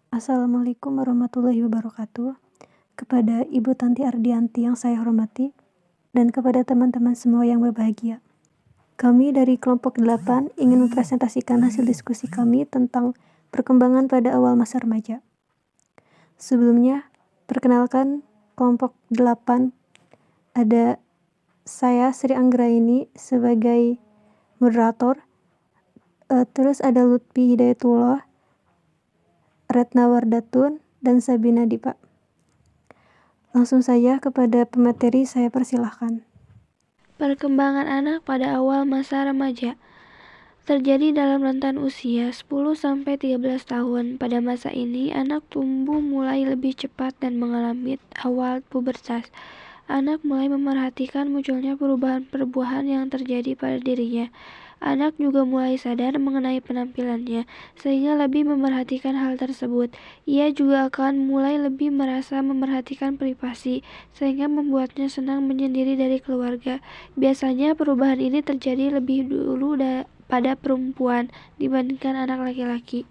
Assalamualaikum warahmatullahi wabarakatuh. Kepada Ibu Tanti Ardianti yang saya hormati, dan kepada teman-teman semua yang berbahagia. Kami dari kelompok 8 ingin mempresentasikan hasil diskusi kami tentang perkembangan pada awal masa remaja. Sebelumnya, perkenalkan kelompok 8, ada saya Sri Anggraini sebagai moderator, terus ada Lutfi Hidayatullah, Retna Wardatun, dan Sabina Dipa. Langsung saja kepada pemateri, saya persilahkan. Perkembangan anak pada awal masa remaja terjadi dalam rentan usia 10-13 tahun. Pada masa ini, anak tumbuh mulai lebih cepat dan mengalami awal pubertas. Anak mulai memerhatikan munculnya perubahan-perubahan yang terjadi pada dirinya. Anak juga mulai sadar mengenai penampilannya, sehingga lebih memerhatikan hal tersebut. Ia juga akan mulai lebih merasa memerhatikan privasi, sehingga membuatnya senang menyendiri dari keluarga. Biasanya perubahan ini terjadi lebih dulu pada perempuan dibandingkan anak laki-laki.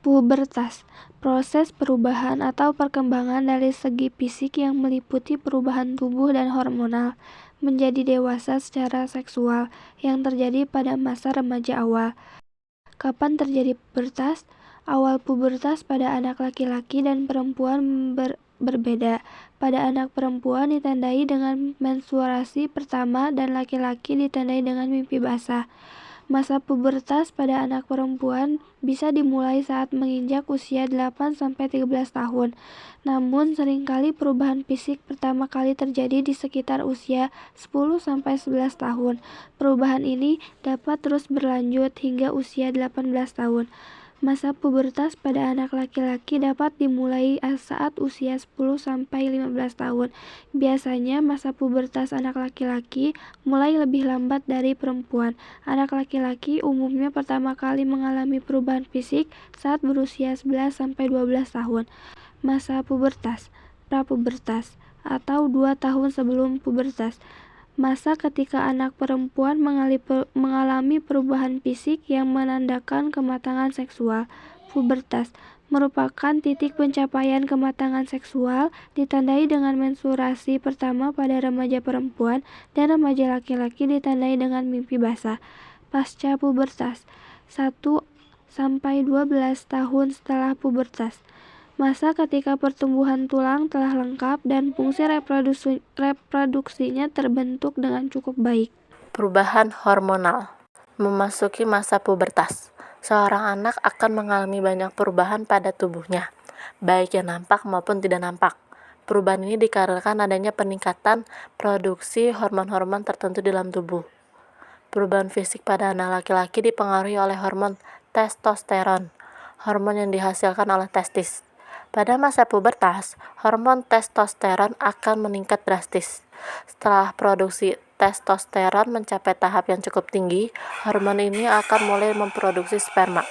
Pubertas, proses perubahan atau perkembangan dari segi fisik yang meliputi perubahan tubuh dan hormonal menjadi dewasa secara seksual yang terjadi pada masa remaja awal. Kapan terjadi pubertas? Awal pubertas pada anak laki-laki dan perempuan berbeda. Pada anak perempuan ditandai dengan menstruasi pertama dan laki-laki ditandai dengan mimpi basah. Masa pubertas pada anak perempuan bisa dimulai saat menginjak usia 8-13 tahun. Namun seringkali perubahan fisik pertama kali terjadi di sekitar usia 10-11 tahun. Perubahan ini dapat terus berlanjut hingga usia 18 tahun. Masa pubertas pada anak laki-laki dapat dimulai saat usia 10-15 tahun. Biasanya masa pubertas anak laki-laki mulai lebih lambat dari perempuan. Anak laki-laki umumnya pertama kali mengalami perubahan fisik saat berusia 11-12 tahun. Masa pubertas, prapubertas, atau 2 tahun sebelum pubertas. Masa ketika anak perempuan mengalami perubahan fisik yang menandakan kematangan seksual. Pubertas merupakan titik pencapaian kematangan seksual, ditandai dengan menstruasi pertama pada remaja perempuan dan remaja laki-laki ditandai dengan mimpi basah. Pasca pubertas, 1-12 tahun setelah pubertas. Masa ketika pertumbuhan tulang telah lengkap dan fungsi reproduksinya terbentuk dengan cukup baik. Perubahan hormonal. Memasuki masa pubertas, seorang anak akan mengalami banyak perubahan pada tubuhnya, baik yang nampak maupun tidak nampak. Perubahan ini dikarenakan adanya peningkatan produksi hormon-hormon tertentu di dalam tubuh. Perubahan fisik pada anak laki-laki dipengaruhi oleh hormon testosteron, hormon yang dihasilkan oleh testis. Pada masa pubertas, hormon testosteron akan meningkat drastis. Setelah produksi testosteron mencapai tahap yang cukup tinggi, hormon ini akan mulai memproduksi sperma.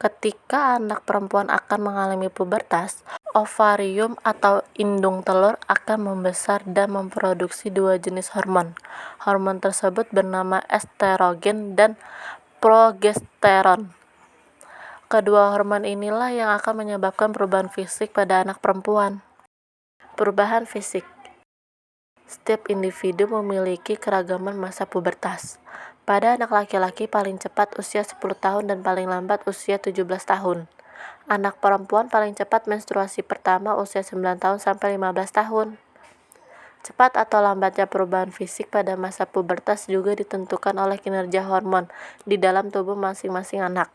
Ketika anak perempuan akan mengalami pubertas, ovarium atau indung telur akan membesar dan memproduksi 2 jenis hormon. Hormon tersebut bernama estrogen dan progesteron. Kedua hormon inilah yang akan menyebabkan perubahan fisik pada anak perempuan. Perubahan fisik. Setiap individu memiliki keragaman masa pubertas. Pada anak laki-laki paling cepat usia 10 tahun dan paling lambat usia 17 tahun. Anak perempuan paling cepat menstruasi pertama usia 9 tahun sampai 15 tahun. Cepat atau lambatnya perubahan fisik pada masa pubertas juga ditentukan oleh kinerja hormon di dalam tubuh masing-masing anak.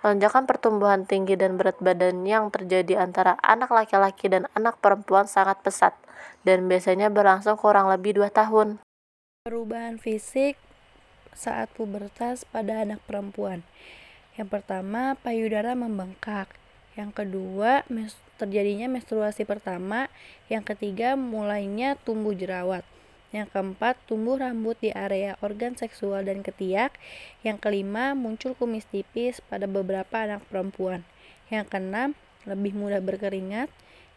Lonjakan pertumbuhan tinggi dan berat badan yang terjadi antara anak laki-laki dan anak perempuan sangat pesat dan biasanya berlangsung kurang lebih 2 tahun. Perubahan fisik saat pubertas pada anak perempuan. Yang pertama, payudara membengkak. Yang kedua, terjadinya menstruasi pertama. Yang ketiga, mulainya tumbuh jerawat. Yang keempat, tumbuh rambut di area organ seksual dan ketiak. Yang kelima, muncul kumis tipis pada beberapa anak perempuan. Yang keenam, lebih mudah berkeringat.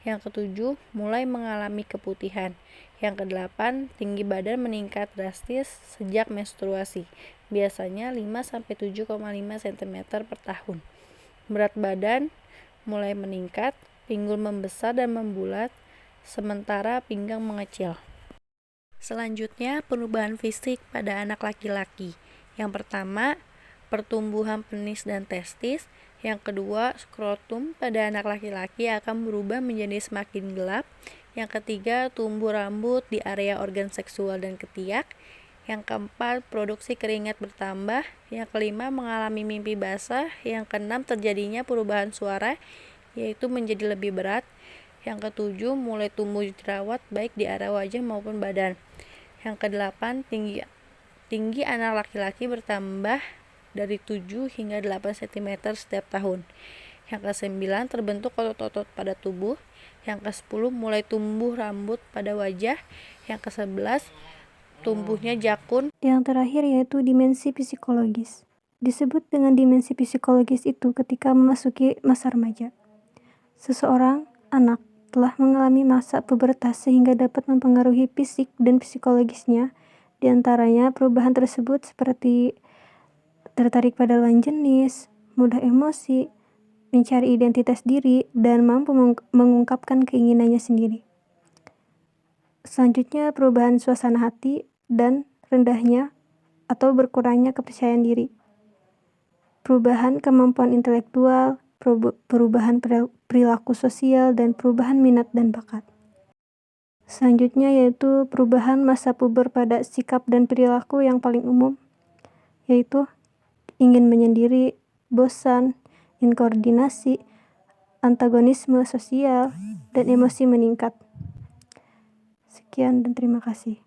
Yang ketujuh, mulai mengalami keputihan. Yang kedelapan, tinggi badan meningkat drastis sejak menstruasi, biasanya 5-7,5 cm per tahun. Berat badan mulai meningkat, pinggul membesar dan membulat, sementara pinggang mengecil. Selanjutnya, perubahan fisik pada anak laki-laki. Yang pertama, pertumbuhan penis dan testis. Yang kedua, skrotum pada anak laki-laki akan berubah menjadi semakin gelap. Yang ketiga, tumbuh rambut di area organ seksual dan ketiak. Yang keempat, produksi keringat bertambah. Yang kelima, mengalami mimpi basah. Yang keenam, terjadinya perubahan suara, yaitu menjadi lebih berat. Yang ketujuh, mulai tumbuh jerawat baik di area wajah maupun badan. Yang kedelapan, tinggi anak laki-laki bertambah dari 7 hingga 8 cm setiap tahun. Yang ke-9, terbentuk otot-otot pada tubuh. Yang ke-10, mulai tumbuh rambut pada wajah. Yang ke-11, tumbuhnya jakun. Yang terakhir yaitu dimensi psikologis. Disebut dengan dimensi psikologis itu ketika memasuki masa remaja. Seseorang, anak, telah mengalami masa pubertas sehingga dapat mempengaruhi fisik dan psikologisnya. Di antaranya perubahan tersebut seperti tertarik pada lawan jenis, mudah emosi, mencari identitas diri, dan mampu mengungkapkan keinginannya sendiri. Selanjutnya perubahan suasana hati dan rendahnya atau berkurangnya kepercayaan diri. Perubahan kemampuan intelektual, perubahan perilaku sosial, dan perubahan minat dan bakat. Selanjutnya yaitu perubahan masa puber pada sikap dan perilaku yang paling umum, yaitu ingin menyendiri, bosan, inkoordinasi, antagonisme sosial, dan emosi meningkat. Sekian dan terima kasih.